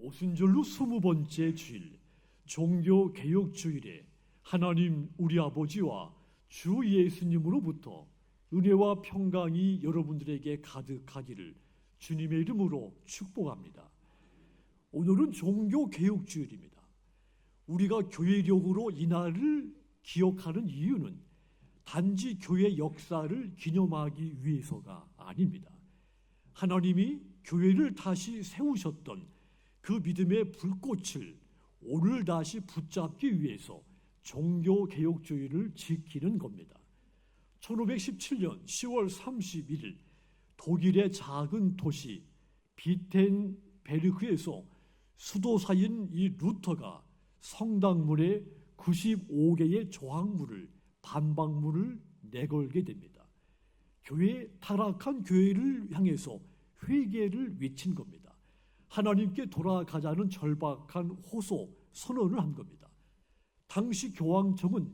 오순절로 20번째 주일, 종교개혁주일에 하나님 우리 아버지와 주 예수님으로부터 은혜와 평강이 여러분들에게 가득하기를 주님의 이름으로 축복합니다. 오늘은 종교개혁주일입니다. 우리가 교회력으로 이날을 기억하는 이유는 단지 교회 역사를 기념하기 위해서가 아닙니다. 하나님이 교회를 다시 세우셨던 그 믿음의 불꽃을 오늘 다시 붙잡기 위해서 종교개혁주의를 지키는 겁니다. 1517년 10월 31일 독일의 작은 도시 비텐베르크에서 수도사인 이 루터가 성당문에 95개의 조항문을 반박문을 내걸게 됩니다. 타락한 교회를 향해서 회개를 외친 겁니다. 하나님께 돌아가자는 절박한 호소 선언을 한 겁니다. 당시 교황청은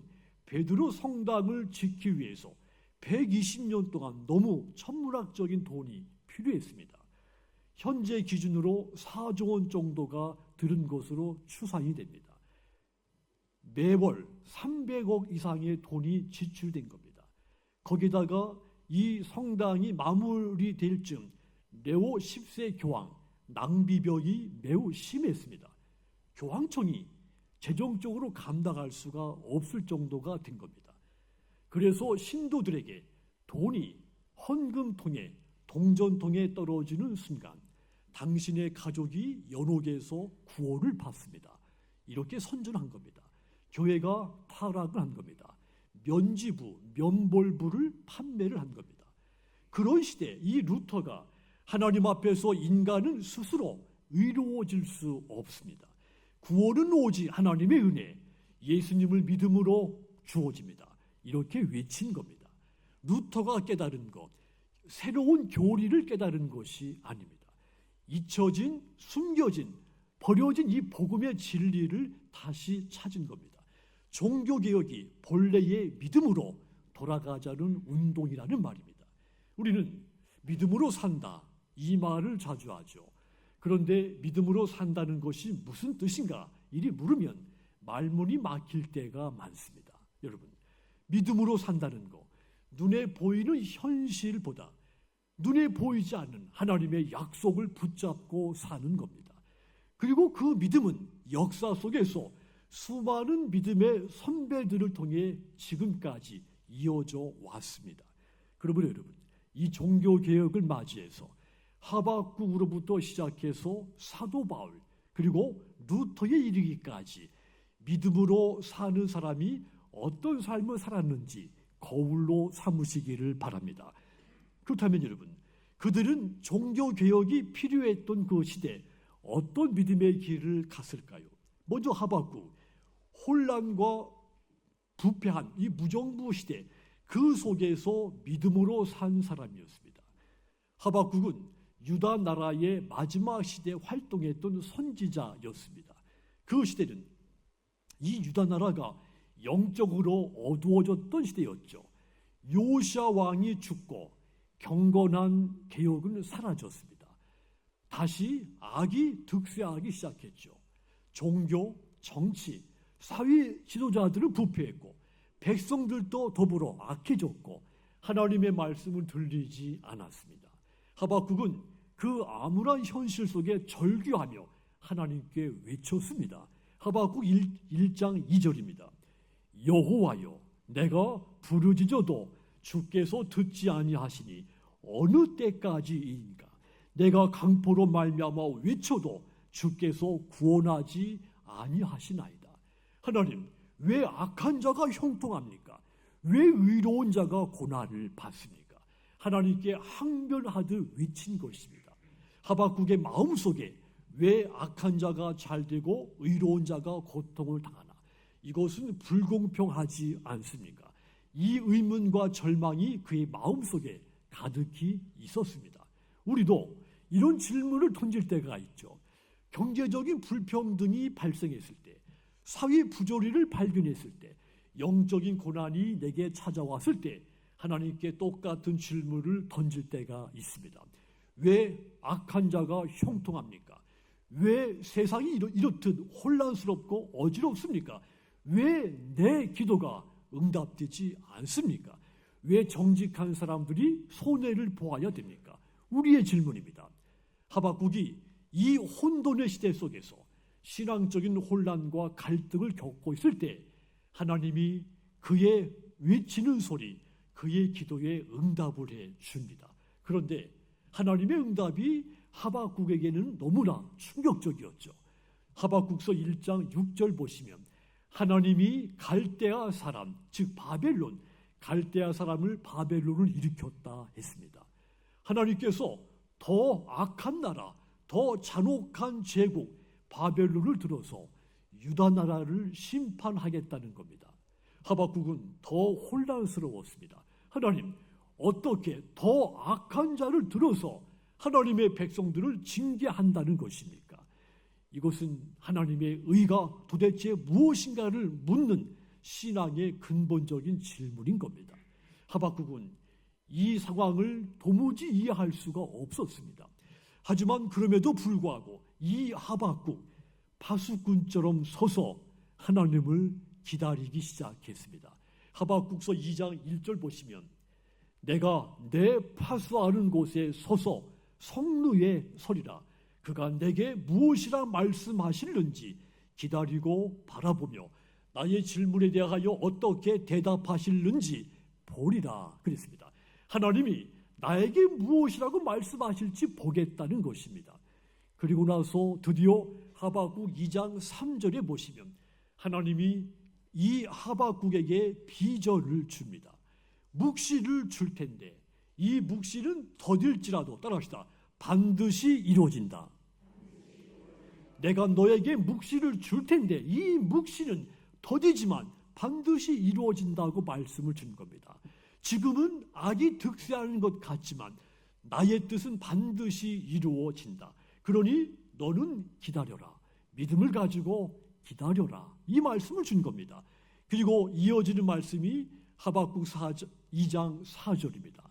베드로 성당을 짓기 위해서 120년 동안 너무 천문학적인 돈이 필요했습니다. 현재 기준으로 4조 원 정도가 들은 것으로 추산이 됩니다. 매월 300억 이상의 돈이 지출된 겁니다. 거기다가 이 성당이 마무리될 즈음 레오 10세 교황 낭비병이 매우 심했습니다. 교황청이 재정적으로 감당할 수가 없을 정도가 된 겁니다. 그래서 신도들에게 돈이 헌금통에 동전통에 떨어지는 순간 당신의 가족이 연옥에서 구원을 받습니다. 이렇게 선전한 겁니다. 교회가 타락을 한 겁니다. 면지부, 면벌부를 판매를 한 겁니다. 그런 시대에 이 루터가 하나님 앞에서 인간은 스스로 의로워질 수 없습니다. 구원은 오직 하나님의 은혜, 예수님을 믿음으로 주어집니다. 이렇게 외친 겁니다. 루터가 깨달은 것, 새로운 교리를 깨달은 것이 아닙니다. 잊혀진, 숨겨진, 버려진 이 복음의 진리를 다시 찾은 겁니다. 종교개혁이 본래의 믿음으로 돌아가자는 운동이라는 말입니다. 우리는 믿음으로 산다, 이 말을 자주 하죠. 그런데 믿음으로 산다는 것이 무슨 뜻인가? 이리 물으면 말문이 막힐 때가 많습니다. 여러분, 믿음으로 산다는 것, 눈에 보이는 현실보다 눈에 보이지 않는 하나님의 약속을 붙잡고 사는 겁니다. 그리고 그 믿음은 역사 속에서 수많은 믿음의 선배들을 통해 지금까지 이어져 왔습니다. 그러므로 여러분, 이 종교개혁을 맞이해서 하박국으로부터 시작해서 사도 바울 그리고 루터에 이르기까지 믿음으로 사는 사람이 어떤 삶을 살았는지 거울로 삼으시기를 바랍니다. 그렇다면 여러분, 그들은 종교개혁이 필요했던 그 시대 어떤 믿음의 길을 갔을까요? 먼저 하박국, 혼란과 부패한 이 무정부 시대 그 속에서 믿음으로 산 사람이었습니다. 하박국은 유다 나라의 마지막 시대에 활동했던 선지자였습니다. 그 시대는 이 유다 나라가 영적으로 어두워졌던 시대였죠. 요시야 왕이 죽고 경건한 개혁은 사라졌습니다. 다시 악이 득세하기 시작했죠. 종교, 정치, 사회 지도자들은 부패했고 백성들도 더불어 악해졌고 하나님의 말씀을 들리지 않았습니다. 하박국은 그 암울한 현실 속에 절규하며 하나님께 외쳤습니다. 하박국 1장 2절입니다. 여호와여, 내가 부르짖어도 주께서 듣지 아니하시니 어느 때까지인가? 내가 강포로 말미암아 외쳐도 주께서 구원하지 아니하시나이다. 하나님, 왜 악한 자가 형통합니까? 왜 의로운 자가 고난을 받습니까? 하나님께 항변하듯 외친 것입니다. 하박국의 마음속에 왜 악한 자가 잘되고 의로운 자가 고통을 당하나? 이것은 불공평하지 않습니까? 이 의문과 절망이 그의 마음속에 가득히 있었습니다. 우리도 이런 질문을 던질 때가 있죠. 경제적인 불평등이 발생했을 때, 사회 부조리를 발견했을 때, 영적인 고난이 내게 찾아왔을 때 하나님께 똑같은 질문을 던질 때가 있습니다. 왜 악한 자가 형통합니까? 왜 세상이 이렇듯 혼란스럽고 어지럽습니까? 왜 내 기도가 응답되지 않습니까? 왜 정직한 사람들이 손해를 보아야 됩니까? 우리의 질문입니다. 하박국이 이 혼돈의 시대 속에서 신앙적인 혼란과 갈등을 겪고 있을 때 하나님이 그의 외치는 소리, 그의 기도에 응답을 해 줍니다. 그런데 하나님의 응답이 하박국에게는 너무나 충격적이었죠. 하박국서 1장 6절 보시면 하나님이 갈대아 사람, 즉 바벨론, 갈대아 사람을 바벨론을 일으켰다 했습니다. 하나님께서 더 악한 나라, 더 잔혹한 제국 바벨론을 들어서 유다 나라를 심판하겠다는 겁니다. 하박국은 더 혼란스러웠습니다. 하나님, 어떻게 더 악한 자를 들어서 하나님의 백성들을 징계한다는 것입니까? 이것은 하나님의 의가 도대체 무엇인가를 묻는 신앙의 근본적인 질문인 겁니다. 하박국은 이 상황을 도무지 이해할 수가 없었습니다. 하지만 그럼에도 불구하고 이 하박국 파수꾼처럼 서서 하나님을 기다리기 시작했습니다. 하박국서 2장 1절 보시면 내가 내 파수하는 곳에 서서 성루에 서리라. 그가 내게 무엇이라 말씀하실는지 기다리고 바라보며 나의 질문에 대하여 어떻게 대답하실는지 보리라 그랬습니다. 하나님이 나에게 무엇이라고 말씀하실지 보겠다는 것입니다. 그리고 나서 드디어 하박국 2장 3절에 보시면 하나님이 이 하박국에게 비전을 줍니다. 묵시를 줄 텐데 이 묵시는 더딜지라도 따라합시다. 반드시 이루어진다. 내가 너에게 묵시를 줄 텐데 이 묵시는 더디지만 반드시 이루어진다고 말씀을 준 겁니다. 지금은 악이 득세하는 것 같지만 나의 뜻은 반드시 이루어진다. 그러니 너는 기다려라. 믿음을 가지고 기다려라. 이 말씀을 준 겁니다. 그리고 이어지는 말씀이 하박국 2장 4절입니다.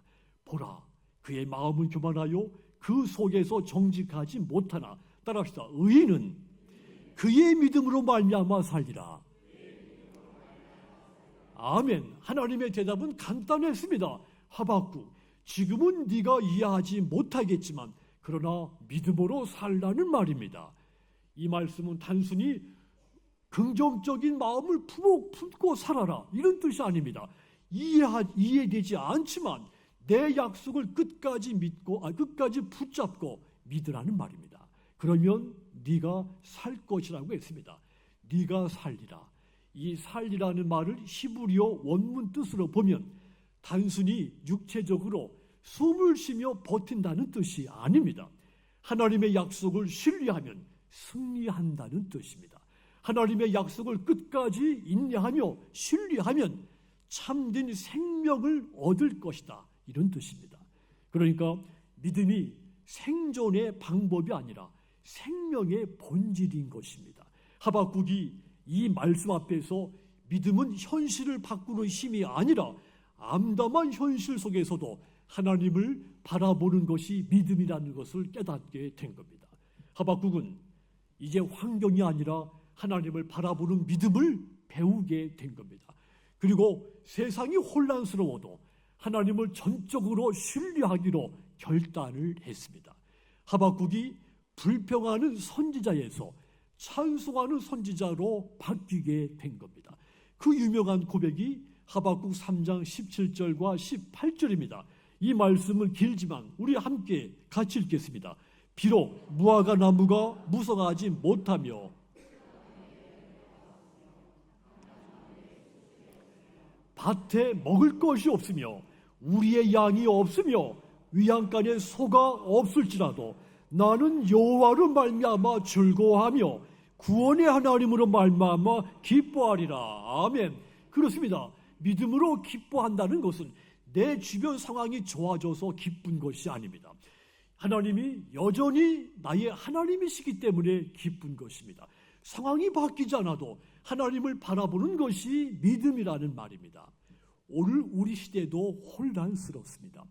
보라, 그의 마음은 교만하여 그 속에서 정직하지 못하나 따라합시다. 의인은 그의 믿음으로 말미암아 살리라. 아멘. 하나님의 대답은 간단했습니다. 하박국, 지금은 네가 이해하지 못하겠지만 그러나 믿음으로 살라는 말입니다. 이 말씀은 단순히 긍정적인 마음을 품고 살아라 이런 뜻이 아닙니다. 이해되지 않지만 내 약속을 끝까지 믿고 끝까지 붙잡고 믿으라는 말입니다. 그러면 네가 살 것이라고 했습니다. 네가 살리라. 이 살리라는 말을 히브리어 원문 뜻으로 보면 단순히 육체적으로 숨을 쉬며 버틴다는 뜻이 아닙니다. 하나님의 약속을 신뢰하면 승리한다는 뜻입니다. 하나님의 약속을 끝까지 인내하며 신뢰하면 참된 생명을 얻을 것이다. 이런 뜻입니다. 그러니까 믿음이 생존의 방법이 아니라 생명의 본질인 것입니다. 하박국이 이 말씀 앞에서 믿음은 현실을 바꾸는 힘이 아니라 암담한 현실 속에서도 하나님을 바라보는 것이 믿음이라는 것을 깨닫게 된 겁니다. 하박국은 이제 환경이 아니라 하나님을 바라보는 믿음을 배우게 된 겁니다. 그리고 세상이 혼란스러워도 하나님을 전적으로 신뢰하기로 결단을 했습니다. 하박국이 불평하는 선지자에서 찬송하는 선지자로 바뀌게 된 겁니다. 그 유명한 고백이 하박국 3장 17절과 18절입니다. 이 말씀은 길지만 우리 함께 같이 읽겠습니다. 비록 무화과 나무가 무성하지 못하며 밭에 먹을 것이 없으며 우리의 양이 없으며 위양간에 소가 없을지라도 나는 여호와로 말미암아 즐거워하며 구원의 하나님으로 말미암아 기뻐하리라. 아멘. 그렇습니다. 믿음으로 기뻐한다는 것은 내 주변 상황이 좋아져서 기쁜 것이 아닙니다. 하나님이 여전히 나의 하나님이시기 때문에 기쁜 것입니다. 상황이 바뀌지 않아도 하나님을 바라보는 것이 믿음이라는 말입니다. 오늘 우리 시대도 혼란스럽습니다.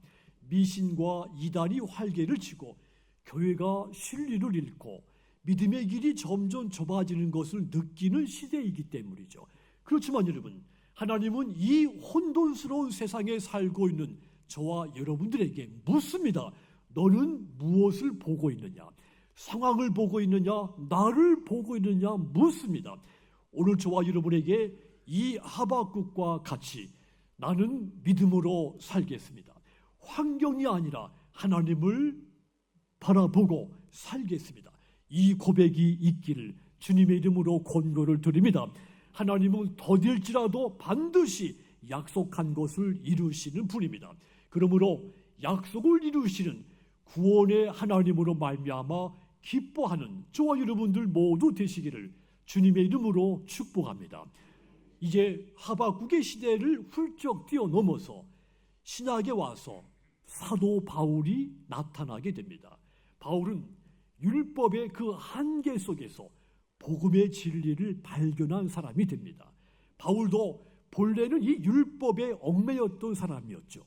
미신과 이단이 활개를 치고 교회가 진리를 잃고 믿음의 길이 점점 좁아지는 것을 느끼는 시대이기 때문이죠. 그렇지만 여러분, 하나님은 이 혼돈스러운 세상에 살고 있는 저와 여러분들에게 묻습니다. 너는 무엇을 보고 있느냐? 상황을 보고 있느냐? 나를 보고 있느냐? 묻습니다. 오늘 저와 여러분에게 이 하박국과 같이 나는 믿음으로 살겠습니다. 환경이 아니라 하나님을 바라보고 살겠습니다. 이 고백이 있기를 주님의 이름으로 권고를 드립니다. 하나님은 더딜지라도 반드시 약속한 것을 이루시는 분입니다. 그러므로 약속을 이루시는 구원의 하나님으로 말미암아 기뻐하는 저와 여러분들 모두 되시기를 주님의 이름으로 축복합니다. 이제 하박국의 시대를 훌쩍 뛰어넘어서 신약에 와서 사도 바울이 나타나게 됩니다. 바울은 율법의 그 한계 속에서 복음의 진리를 발견한 사람이 됩니다. 바울도 본래는 이 율법에 얽매였던 사람이었죠.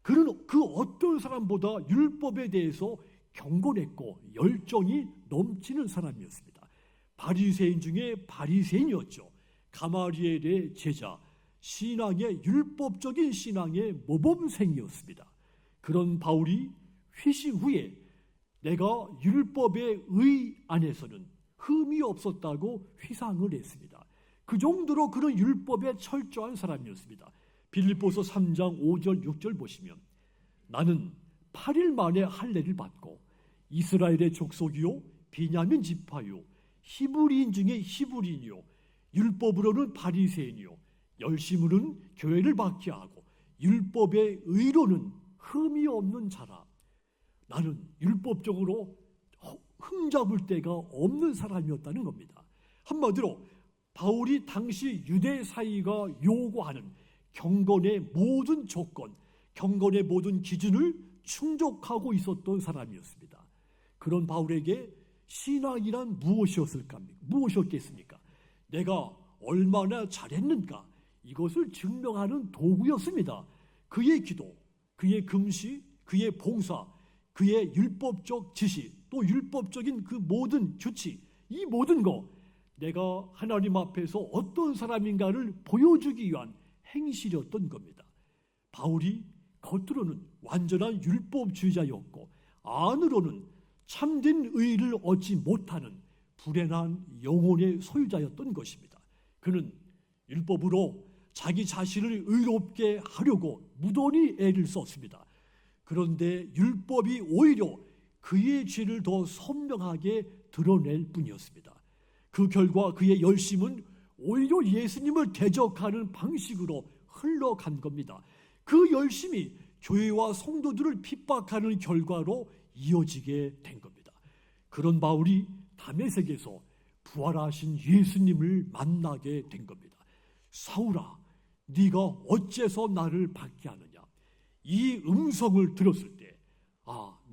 그는 그 어떤 사람보다 율법에 대해서 경건했고 열정이 넘치는 사람이었습니다. 바리새인 중에 바리새인이었죠. 가마리엘의 제자, 신앙의 율법적인 신앙의 모범생이었습니다. 그런 바울이 회심 후에 내가 율법의 의 안에서는 흠이 없었다고 회상을 했습니다. 그 정도로 그런 율법에 철저한 사람이었습니다. 빌립보서 3장 5절 6절 보시면 나는 8일 만에 할례를 받고 이스라엘의 족속이요 베냐민 지파요 히브리인 중에 히브리인이요 율법으로는 바리새인이요 열심으로는 교회를 받게 하고 율법의 의로는 흠이 없는 자라. 나는 율법적으로 흠잡을 데가 없는 사람이었다는 겁니다. 한마디로 바울이 당시 유대 사회가 요구하는 경건의 모든 조건, 경건의 모든 기준을 충족하고 있었던 사람이었습니다. 그런 바울에게 신앙이란 무엇이었겠습니까? 내가 얼마나 잘했는가, 이것을 증명하는 도구였습니다. 그의 기도, 그의 금시, 그의 봉사, 그의 율법적 지식, 또 율법적인 그 모든 규칙, 이 모든 거 내가 하나님 앞에서 어떤 사람인가를 보여주기 위한 행실이었던 겁니다. 바울이 겉으로는 완전한 율법주의자였고 안으로는 참된 의를 얻지 못하는 불행한 영혼의 소유자였던 것입니다. 그는 율법으로 자기 자신을 의롭게 하려고 무던히 애를 썼습니다. 그런데 율법이 오히려 그의 죄를 더 선명하게 드러낼 뿐이었습니다. 그 결과 그의 열심은 오히려 예수님을 대적하는 방식으로 흘러간 겁니다. 그 열심이 교회와 성도들을 핍박하는 결과로 이어지게 된 겁니다. 그런 바울이 다메섹에서 부활하신 예수님을 만나게 된 겁니다. 사울아, 네가 어째서 나를 받게 하느냐? 이 음성을 들었을 때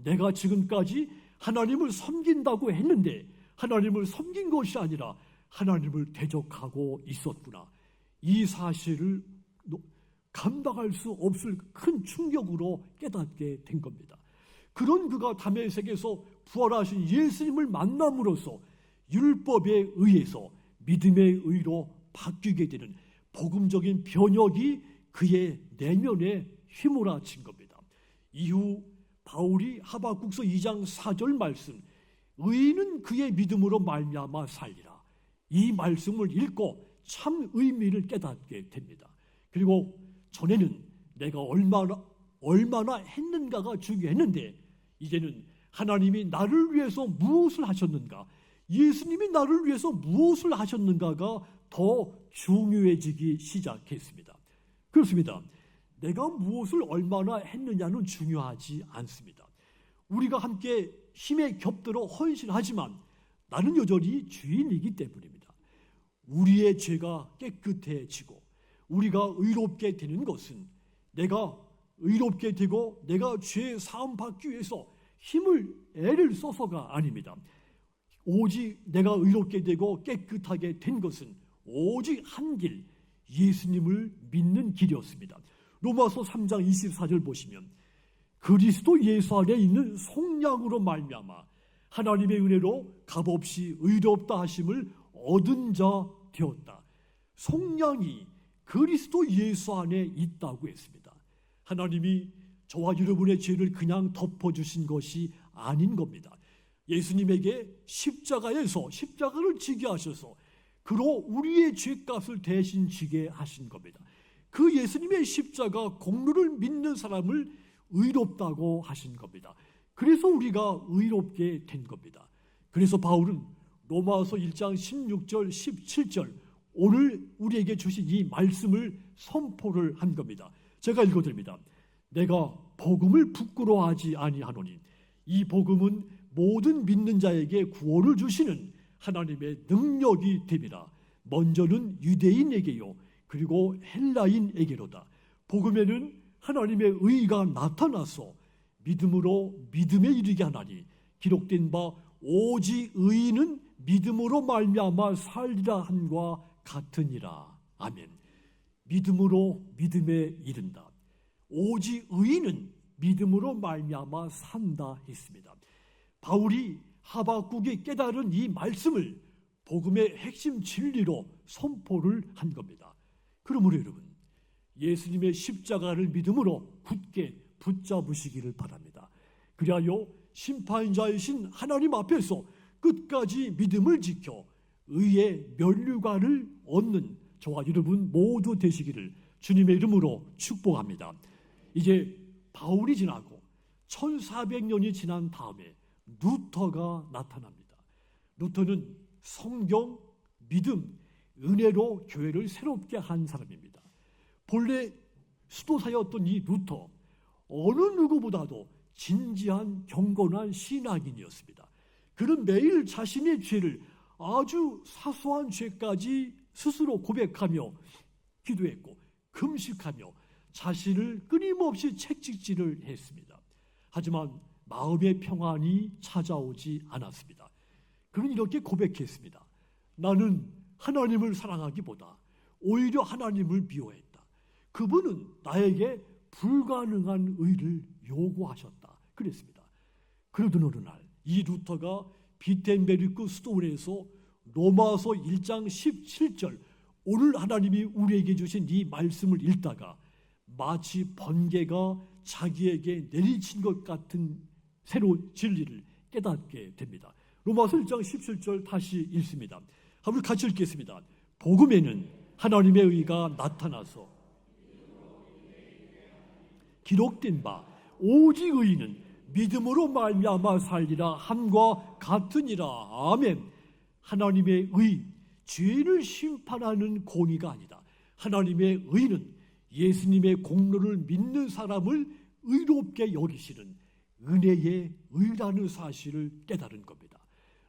내가 지금까지 하나님을 섬긴다고 했는데 하나님을 섬긴 것이 아니라 하나님을 대적하고 있었구나. 이 사실을 감당할 수 없을 큰 충격으로 깨닫게 된 겁니다. 그런 그가 다메섹에서 부활하신 예수님을 만남으로써 율법에 의해서 믿음의 의로 바뀌게 되는 복음적인 변혁이 그의 내면에 휘몰아친 겁니다. 이후 바울이 하박국서 2장 4절 말씀, 의인은 그의 믿음으로 말미암아 살리라. 이 말씀을 읽고 참 의미를 깨닫게 됩니다. 그리고 전에는 내가 얼마나 했는가가 중요했는데 이제는 하나님이 나를 위해서 무엇을 하셨는가, 예수님이 나를 위해서 무엇을 하셨는가가 더 중요해지기 시작했습니다. 그렇습니다. 내가 무엇을 얼마나 했느냐는 중요하지 않습니다. 우리가 함께 힘에 겹들어 헌신하지만 나는 여전히 주인이기 때문입니다. 우리의 죄가 깨끗해지고 우리가 의롭게 되는 것은 내가 의롭게 되고 내가 죄 사함 받기 위해서 애를 써서가 아닙니다. 오직 내가 의롭게 되고 깨끗하게 된 것은 오직 한 길, 예수님을 믿는 길이었습니다. 로마서 3장 24절 보시면 그리스도 예수 안에 있는 속량으로 말미암아 하나님의 은혜로 값없이 의롭다 하심을 얻은 자 되었다. 속량이 그리스도 예수 안에 있다고 했습니다. 하나님이 저와 여러분의 죄를 그냥 덮어주신 것이 아닌 겁니다. 예수님에게 십자가에서 십자가를 지게 하셔서 그로 우리의 죄값을 대신 지게 하신 겁니다. 그 예수님의 십자가 공로를 믿는 사람을 의롭다고 하신 겁니다. 그래서 우리가 의롭게 된 겁니다. 그래서 바울은 로마서 1장 16절 17절 오늘 우리에게 주신 이 말씀을 선포를 한 겁니다. 제가 읽어드립니다. 내가 복음을 부끄러워하지 아니하노니 이 복음은 모든 믿는 자에게 구원을 주시는 하나님의 능력이 됨이라. 먼저는 유대인에게요 그리고 헬라인에게로다. 복음에는 하나님의 의가 나타나서 믿음으로 믿음에 이르게 하나니 기록된 바 오직 의인은 믿음으로 말미암아 살리라 함과 같으니라. 아멘. 믿음으로 믿음에 이른다. 오직 의인은 믿음으로 말미암아 산다 했습니다. 바울이 하박국이 깨달은 이 말씀을 복음의 핵심 진리로 선포를 한 겁니다. 그러므로 여러분, 예수님의 십자가를 믿음으로 굳게 붙잡으시기를 바랍니다. 그리하여 심판자이신 하나님 앞에서 끝까지 믿음을 지켜 의의 면류관을 얻는 저와 여러분 모두 되시기를 주님의 이름으로 축복합니다. 이제 바울이 지나고 1400년이 지난 다음에 루터가 나타납니다. 루터는 성경, 믿음, 은혜로 교회를 새롭게 한 사람입니다. 본래 수도사였던 이 루터, 어느 누구보다도 진지한 경건한 신앙인이었습니다. 그는 매일 자신의 죄를 아주 사소한 죄까지 스스로 고백하며 기도했고 금식하며 자신을 끊임없이 채찍질을 했습니다. 하지만 마음의 평안이 찾아오지 않았습니다. 그는 이렇게 고백했습니다. 나는 하나님을 사랑하기보다 오히려 하나님을 미워했다. 그분은 나에게 불가능한 의를 요구하셨다. 그랬습니다. 그러던 어느 날 이 루터가 비텐베르크 수도원에서 로마서 1장 17절 오늘 하나님이 우리에게 주신 이 말씀을 읽다가 마치 번개가 자기에게 내리친 것 같은 새로운 진리를 깨닫게 됩니다. 로마서 1장 17절 다시 읽습니다. 한번 같이 읽겠습니다. 복음에는 하나님의 의가 나타나서 기록된 바 오직 의인은 믿음으로 말미암아 살리라 함과 같으니라. 아멘. 하나님의 의, 죄를 심판하는 공의가 아니다. 하나님의 의는 예수님의 공로를 믿는 사람을 의롭게 여기시는 은혜의 의라는 사실을 깨달은 겁니다.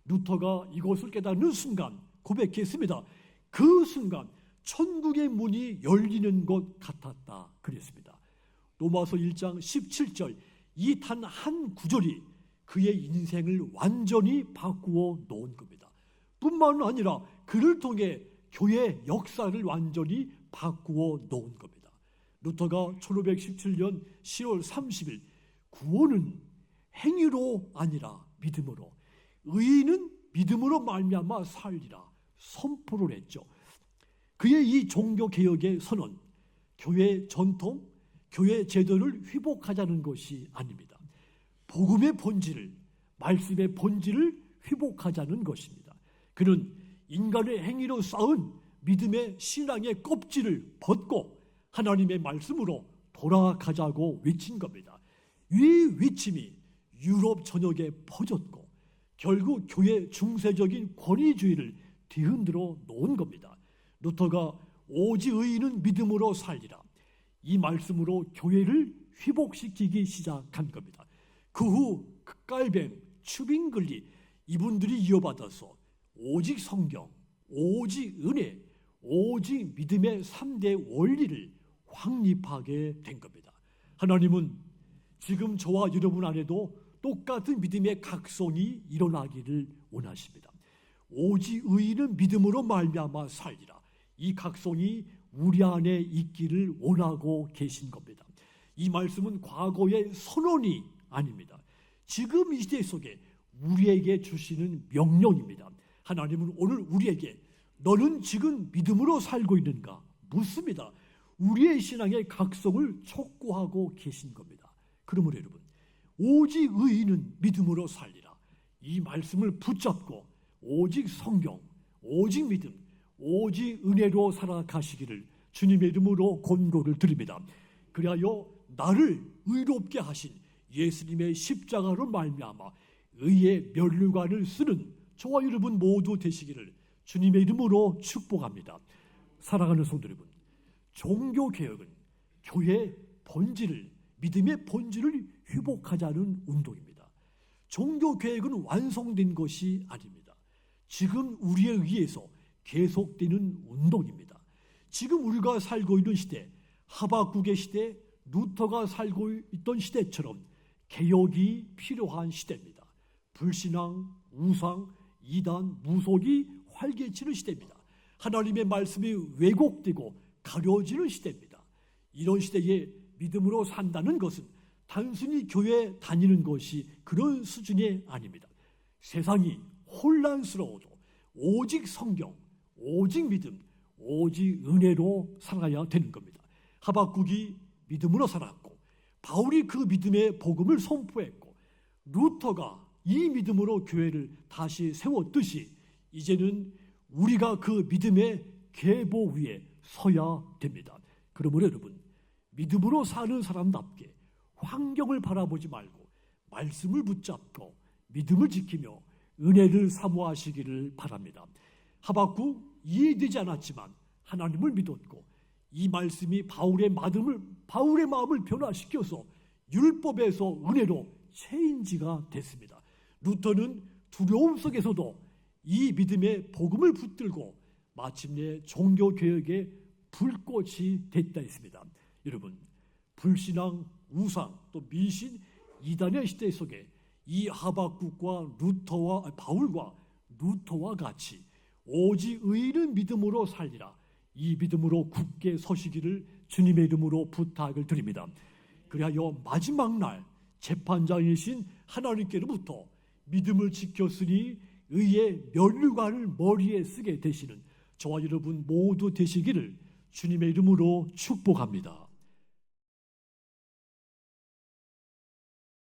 루터가 이것을 깨닫는 순간 고백했습니다. 그 순간 천국의 문이 열리는 것 같았다. 그랬습니다. 로마서 1장 17절 이 단 한 구절이 그의 인생을 완전히 바꾸어 놓은 겁니다. 뿐만 아니라 그를 통해 교회 역사를 완전히 바꾸어 놓은 겁니다. 루터가 1517년 10월 30일 구원은 행위로 아니라 믿음으로 의인은 믿음으로 말미암아 살리라 선포를 했죠. 그의 이 종교개혁의 선언, 교회 전통, 교회 제도를 회복하자는 것이 아닙니다. 복음의 본질을, 말씀의 본질을 회복하자는 것입니다. 그는 인간의 행위로 쌓은 믿음의 신앙의 껍질을 벗고 하나님의 말씀으로 돌아가자고 외친 겁니다. 이 외침이 유럽 전역에 퍼졌고 결국 교회 중세적인 권위주의를 뒤흔들어 놓은 겁니다. 루터가 오직 의인은 믿음으로 살리라 이 말씀으로 교회를 회복시키기 시작한 겁니다. 그 후 깔뱅, 추빙글리 이분들이 이어받아서 오직 성경, 오직 은혜, 오직 믿음의 3대 원리를 확립하게 된 겁니다. 하나님은 지금 저와 여러분 안에도 똑같은 믿음의 각성이 일어나기를 원하십니다. 오직 의인은 믿음으로 말미암아 살리라. 이 각성이 우리 안에 있기를 원하고 계신 겁니다. 이 말씀은 과거의 선언이 아닙니다. 지금 이 시대 속에 우리에게 주시는 명령입니다. 하나님은 오늘 우리에게 너는 지금 믿음으로 살고 있는가 묻습니다. 우리의 신앙의 각성을 촉구하고 계신 겁니다. 그러므로 여러분, 오직 의인은 믿음으로 살리라. 이 말씀을 붙잡고 오직 성경, 오직 믿음, 오직 은혜로 살아가시기를 주님의 이름으로 권고를 드립니다. 그리하여 나를 의롭게 하신 예수님의 십자가로 말미암아 의의 면류관을 쓰는 저와 여러분 모두 되시기를 주님의 이름으로 축복합니다. 사랑하는 성도 여러분, 종교개혁은 교회의 본질을, 믿음의 본질을 회복하자는 운동입니다. 종교개혁은 완성된 것이 아닙니다. 지금 우리에 의해서 계속되는 운동입니다. 지금 우리가 살고 있는 시대, 하박국의 시대, 루터가 살고 있던 시대처럼 개혁이 필요한 시대입니다. 불신앙, 우상, 이단, 무속이 활개치는 시대입니다. 하나님의 말씀이 왜곡되고 가려지는 시대입니다. 이런 시대에 믿음으로 산다는 것은 단순히 교회에 다니는 것이 그런 수준이 아닙니다. 세상이 혼란스러워도 오직 성경, 오직 믿음, 오직 은혜로 살아야 되는 겁니다. 하박국이 믿음으로 살았고, 바울이 그 믿음의 복음을 선포했고, 루터가 이 믿음으로 교회를 다시 세웠듯이 이제는 우리가 그 믿음의 계보 위에 서야 됩니다. 그러므로 여러분, 믿음으로 사는 사람답게 환경을 바라보지 말고 말씀을 붙잡고 믿음을 지키며 은혜를 사모하시기를 바랍니다. 하박국 이해되지 않았지만 하나님을 믿었고, 이 말씀이 바울의 마음을 변화시켜서 율법에서 은혜로 체인지가 됐습니다. 루터는 두려움 속에서도 이 믿음의 복음을 붙들고 마침내 종교개혁의 불꽃이 됐다 했습니다. 여러분, 불신앙, 우상, 또 미신, 이단의 시대 속에 이 하박국과 바울과 루터와 같이 오직 의인은 믿음으로 살리라, 이 믿음으로 굳게 서시기를 주님의 이름으로 부탁을 드립니다. 그리하여 마지막 날 재판장이신 하나님께로부터 믿음을 지켰으니 의의 면류관을 머리에 쓰게 되시는 저와 여러분 모두 되시기를 주님의 이름으로 축복합니다.